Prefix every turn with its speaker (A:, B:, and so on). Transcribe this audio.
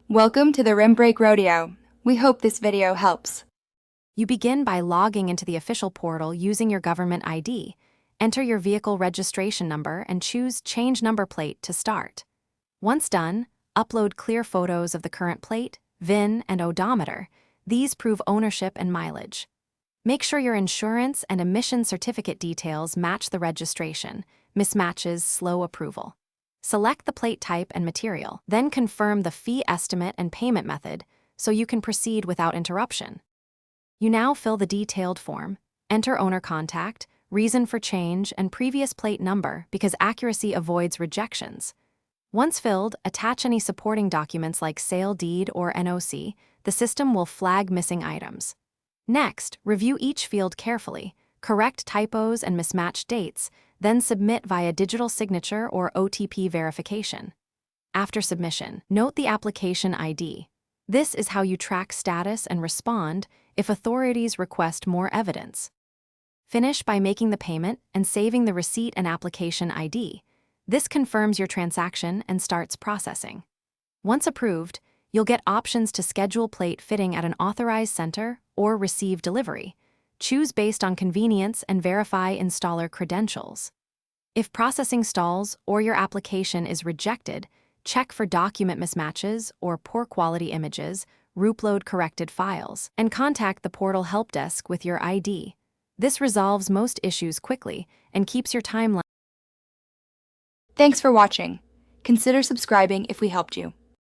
A: Welcome to the Rim Break Rodeo. We hope this video helps.
B: You begin by logging into the official portal using your government ID. Enter your vehicle registration number and choose Change Number Plate to start. Once done, upload clear photos of the current plate, VIN, and odometer. These prove ownership and mileage. Make sure your insurance and emission certificate details match the registration. Mismatches slow approval. Select the plate type and material, then confirm the fee estimate and payment method so you can proceed without interruption. You now fill the detailed form, enter owner contact, reason for change, and previous plate number because accuracy avoids rejections. Once filled, attach any supporting documents like sale deed or NOC. The system will flag missing items. Next, review each field carefully, correct typos and mismatched dates, then submit via digital signature or OTP verification. After submission, note the application ID. This is how you track status and respond if authorities request more evidence. Finish by making the payment and saving the receipt and application ID. This confirms your transaction and starts processing. Once approved, you'll get options to schedule plate fitting at an authorized center or receive delivery. Choose based on convenience and verify installer credentials. If processing stalls or your application is rejected, check for document mismatches or poor quality images, upload corrected files, and contact the portal help desk with your ID. This resolves most issues quickly and keeps your timeline.
A: Thanks for watching. Consider subscribing if we helped you.